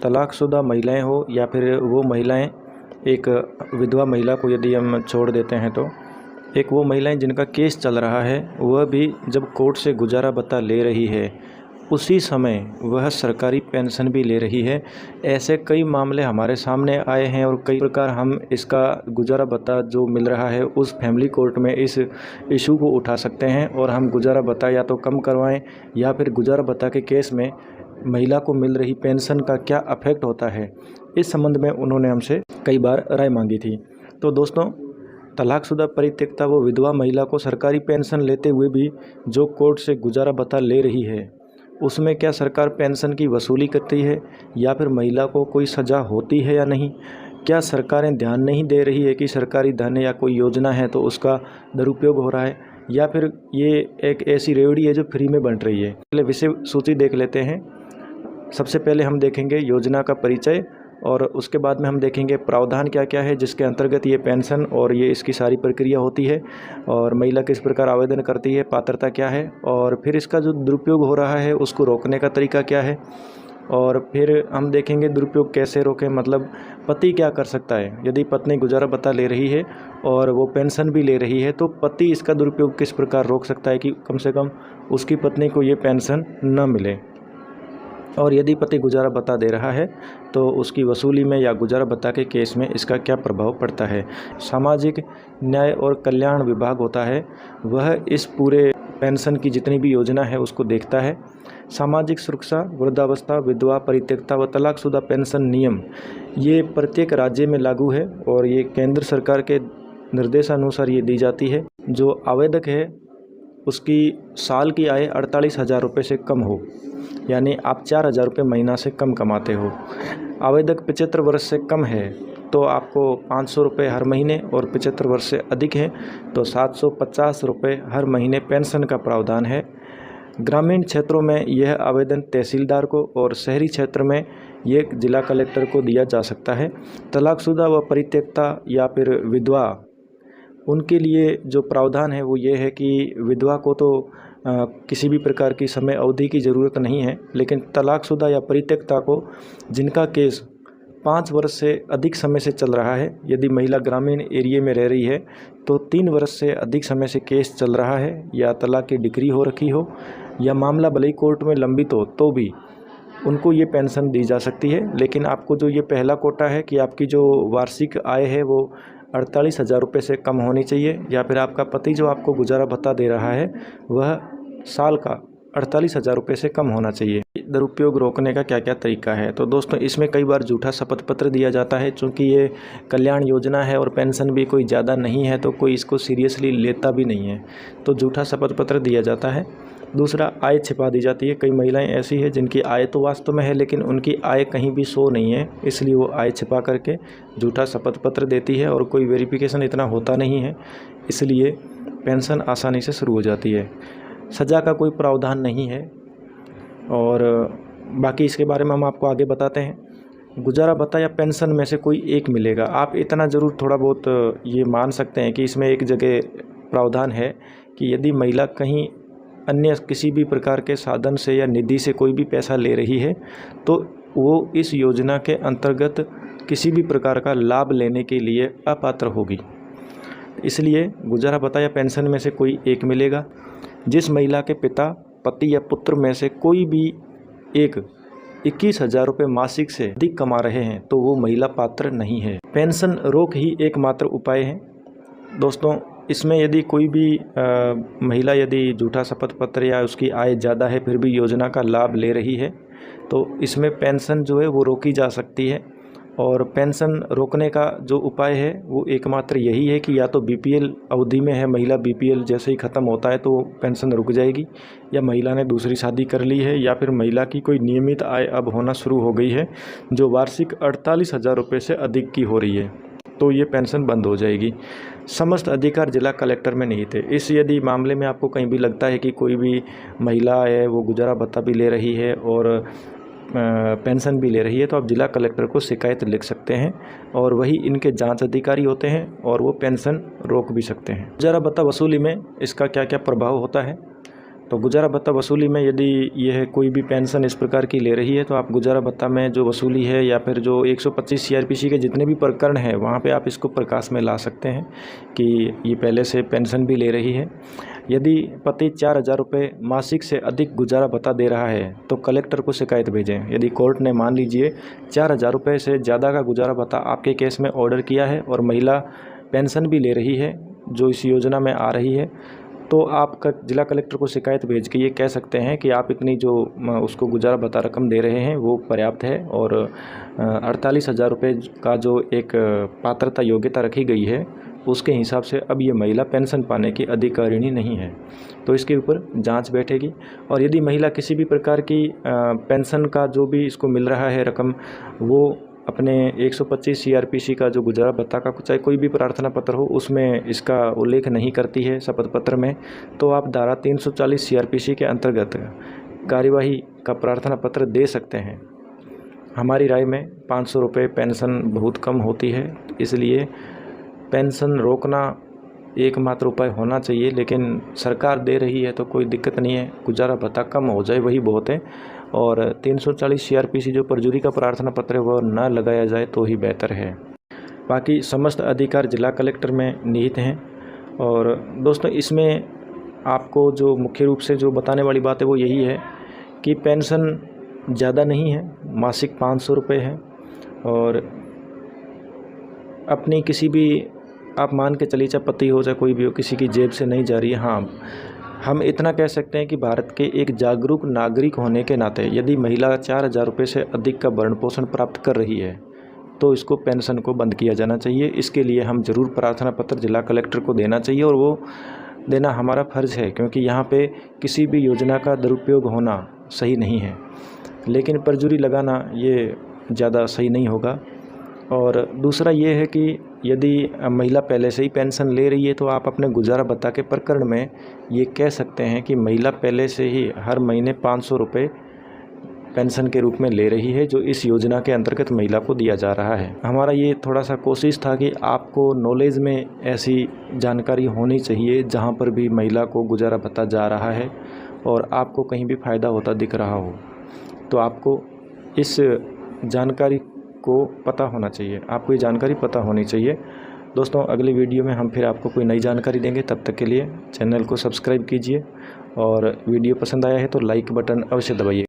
तलाकशुदा महिलाएं हो या फिर वो महिलाएं, एक विधवा महिला को यदि हम छोड़ देते हैं तो एक वो महिलाएं जिनका केस चल रहा है, वह भी जब कोर्ट से गुजारा भत्ता ले रही है उसी समय वह सरकारी पेंशन भी ले रही है। ऐसे कई मामले हमारे सामने आए हैं और कई प्रकार हम इसका गुजारा भत्ता जो मिल रहा है उस फैमिली कोर्ट में इस इशू को उठा सकते हैं और हम गुजारा भत्ता या तो कम करवाएं या फिर गुजारा भत्ता के केस में महिला को मिल रही पेंशन का क्या अफेक्ट होता है, इस संबंध में उन्होंने हमसे कई बार राय मांगी थी। तो दोस्तों, तलाकशुदा परित्यक्ता वो विधवा महिला को सरकारी पेंशन लेते हुए भी जो कोर्ट से गुजारा भत्ता ले रही है उसमें क्या सरकार पेंशन की वसूली करती है या फिर महिला को कोई सज़ा होती है या नहीं? क्या सरकारें ध्यान नहीं दे रही है कि सरकारी धन या कोई योजना है तो उसका दुरुपयोग हो रहा है, या फिर ये एक ऐसी रेवड़ी है जो फ्री में बंट रही है? पहले विषय सूची देख लेते हैं। सबसे पहले हम देखेंगे योजना का परिचय और उसके बाद में हम देखेंगे प्रावधान क्या क्या है जिसके अंतर्गत ये पेंशन और ये इसकी सारी प्रक्रिया होती है और महिला किस प्रकार आवेदन करती है, पात्रता क्या है, और फिर इसका जो दुरुपयोग हो रहा है उसको रोकने का तरीका क्या है, और फिर हम देखेंगे दुरुपयोग कैसे रोकें, मतलब पति क्या कर सकता है। यदि पत्नी गुजारा भत्ता ले रही है और वो पेंशन भी ले रही है तो पति इसका दुरुपयोग किस प्रकार रोक सकता है कि कम से कम उसकी पत्नी को ये पेंशन न मिले। और यदि पति गुजारा भत्ता दे रहा है तो उसकी वसूली में या गुजारा भत्ता के केस में इसका क्या प्रभाव पड़ता है। सामाजिक न्याय और कल्याण विभाग होता है, वह इस पूरे पेंशन की जितनी भी योजना है उसको देखता है। सामाजिक सुरक्षा, वृद्धावस्था, विधवा, परित्यक्ता व तलाकशुदा पेंशन नियम ये प्रत्येक राज्य में लागू है और ये केंद्र सरकार के निर्देशानुसार ये दी जाती है। जो आवेदक है उसकी साल की आय 48,000 रुपये से कम हो, यानी आप 4,000 रुपये महीना से कम कमाते हो। आवेदक 75 वर्ष से कम है तो आपको 500 रुपये हर महीने, और 75 वर्ष से अधिक है तो 750 रुपये हर महीने पेंशन का प्रावधान है। ग्रामीण क्षेत्रों में यह आवेदन तहसीलदार को और शहरी क्षेत्र में ये जिला कलेक्टर को दिया जा सकता है। तलाकशुदा व परित्यक्ता या फिर विधवा, उनके लिए जो प्रावधान है वो ये है कि विधवा को तो किसी भी प्रकार की समय अवधि की ज़रूरत नहीं है, लेकिन तलाकशुदा या परित्यक्ता को जिनका केस 5 वर्ष से अधिक समय से चल रहा है, यदि महिला ग्रामीण एरिया में रह रही है तो 3 वर्ष से अधिक समय से केस चल रहा है या तलाक की डिक्री हो रखी हो या मामला भले ही कोर्ट में लंबित हो तो भी उनको ये पेंशन दी जा सकती है। लेकिन आपको जो ये पहला कोटा है कि आपकी जो वार्षिक आय है वो 48,000 रुपये से कम होनी चाहिए, या फिर आपका पति जो आपको गुजारा भत्ता दे रहा है वह साल का 48,000 रुपये से कम होना चाहिए। दुरुपयोग रोकने का क्या क्या तरीका है? तो दोस्तों, इसमें कई बार झूठा शपथ पत्र दिया जाता है। चूँकि ये कल्याण योजना है और पेंशन भी कोई ज़्यादा नहीं है तो कोई इसको सीरियसली लेता भी नहीं है, तो झूठा शपथ पत्र दिया जाता है। दूसरा, आय छिपा दी जाती है। कई महिलाएं ऐसी है जिनकी आय तो वास्तव में है लेकिन उनकी आय कहीं भी शो नहीं है, इसलिए वो आय छिपा करके झूठा शपथ पत्र देती है और कोई वेरिफिकेशन इतना होता नहीं है, इसलिए पेंशन आसानी से शुरू हो जाती है। सज़ा का कोई प्रावधान नहीं है और बाकी इसके बारे में हम आपको आगे बताते हैं। गुजारा भत्ता या पेंशन में से कोई एक मिलेगा। आप इतना ज़रूर थोड़ा बहुत ये मान सकते हैं कि इसमें एक जगह प्रावधान है कि यदि महिला कहीं अन्य किसी भी प्रकार के साधन से या निधि से कोई भी पैसा ले रही है तो वो इस योजना के अंतर्गत किसी भी प्रकार का लाभ लेने के लिए अपात्र होगी। इसलिए गुजारा भत्ता या पेंशन में से कोई एक मिलेगा। जिस महिला के पिता, पति या पुत्र में से कोई भी एक 21,000 रुपये मासिक से अधिक कमा रहे हैं तो वो महिला पात्र नहीं है। पेंशन रोक ही एकमात्र उपाय है। दोस्तों, इसमें यदि कोई भी महिला यदि झूठा शपथ पत्र या उसकी आय ज़्यादा है फिर भी योजना का लाभ ले रही है तो इसमें पेंशन जो है वो रोकी जा सकती है। और पेंशन रोकने का जो उपाय है वो एकमात्र यही है कि या तो बीपीएल अवधि में है महिला, बीपीएल जैसे ही ख़त्म होता है तो पेंशन रुक जाएगी, या महिला ने दूसरी शादी कर ली है, या फिर महिला की कोई नियमित आय अब होना शुरू हो गई है जो वार्षिक 48,000 रुपये से अधिक की हो रही है तो ये पेंशन बंद हो जाएगी। समस्त अधिकार जिला कलेक्टर में नहीं थे। इस यदि मामले में आपको कहीं भी लगता है कि कोई भी महिला है वो गुजारा भत्ता भी ले रही है और पेंशन भी ले रही है तो आप जिला कलेक्टर को शिकायत लिख सकते हैं और वही इनके जांच अधिकारी होते हैं और वो पेंशन रोक भी सकते हैं। गुजारा भत्ता वसूली में इसका क्या क्या प्रभाव होता है? तो गुजारा भत्ता वसूली में यदि यह कोई भी पेंशन इस प्रकार की ले रही है तो आप गुजारा भत्ता में जो वसूली है या फिर जो 125 सीआरपीसी के जितने भी प्रकरण हैं वहाँ पे आप इसको प्रकाश में ला सकते हैं कि ये पहले से पेंशन भी ले रही है। यदि पति 4,000 रुपये मासिक से अधिक गुजारा भत्ता दे रहा है तो कलेक्टर को शिकायत भेजें। यदि कोर्ट ने मान लीजिए 4,000 रुपये से ज़्यादा का गुजारा भत्ता आपके केस में ऑर्डर किया है और महिला पेंशन भी ले रही है जो इस योजना में आ रही है, तो आप जिला कलेक्टर को शिकायत भेज के ये कह सकते हैं कि आप इतनी जो उसको गुजारा भत्ता रकम दे रहे हैं वो पर्याप्त है और 48,000 रुपये का जो एक पात्रता योग्यता रखी गई है उसके हिसाब से अब ये महिला पेंशन पाने की अधिकारिणी नहीं है। तो इसके ऊपर जांच बैठेगी और यदि महिला किसी भी प्रकार की पेंशन का जो भी इसको मिल रहा है रकम वो अपने 125 सीआरपीसी का जो गुजारा भत्ता का चाहे कोई भी प्रार्थना पत्र हो उसमें इसका उल्लेख नहीं करती है शपथ पत्र में, तो आप धारा 340 सीआरपीसी के अंतर्गत कार्यवाही का प्रार्थना पत्र दे सकते हैं। हमारी राय में 500 रुपये पेंशन बहुत कम होती है, इसलिए पेंशन रोकना एकमात्र उपाय होना चाहिए, लेकिन सरकार दे रही है तो कोई दिक्कत नहीं है, गुजारा भत्ता कम हो जाए वही बहुत है और 340 सीआरपीसी जो परजुरी का प्रार्थना पत्र है वह न लगाया जाए तो ही बेहतर है। बाकी समस्त अधिकार जिला कलेक्टर में निहित हैं। और दोस्तों इसमें आपको जो मुख्य रूप से जो बताने वाली बात है वो यही है कि पेंशन ज़्यादा नहीं है, मासिक 500 रुपये है और अपनी किसी भी आप मान के चलिए चाहे पति हो चाहे कोई भी हो किसी की जेब से नहीं जा रही है। हाँ, हम इतना कह सकते हैं कि भारत के एक जागरूक नागरिक होने के नाते यदि महिला 4,000 रुपये से अधिक का भरण पोषण प्राप्त कर रही है तो इसको पेंशन को बंद किया जाना चाहिए। इसके लिए हम ज़रूर प्रार्थना पत्र जिला कलेक्टर को देना चाहिए और वो देना हमारा फ़र्ज़ है, क्योंकि यहाँ पे किसी भी योजना का दुरुपयोग होना सही नहीं है, लेकिन परजुरी लगाना ये ज़्यादा सही नहीं होगा। और दूसरा ये है कि यदि महिला पहले से ही पेंशन ले रही है तो आप अपने गुजारा भत्ता के प्रकरण में ये कह सकते हैं कि महिला पहले से ही हर महीने 500 रुपये पेंशन के रूप में ले रही है जो इस योजना के अंतर्गत महिला को दिया जा रहा है। हमारा ये थोड़ा सा कोशिश था कि आपको नॉलेज में ऐसी जानकारी होनी चाहिए जहाँ पर भी महिला को गुजारा भत्ता जा रहा है और आपको कहीं भी फ़ायदा होता दिख रहा हो तो आपको इस जानकारी को पता होना चाहिए, आपको ये जानकारी पता होनी चाहिए। दोस्तों अगली वीडियो में हम फिर आपको कोई नई जानकारी देंगे, तब तक के लिए चैनल को सब्सक्राइब कीजिए और वीडियो पसंद आया है तो लाइक बटन अवश्य दबाइए।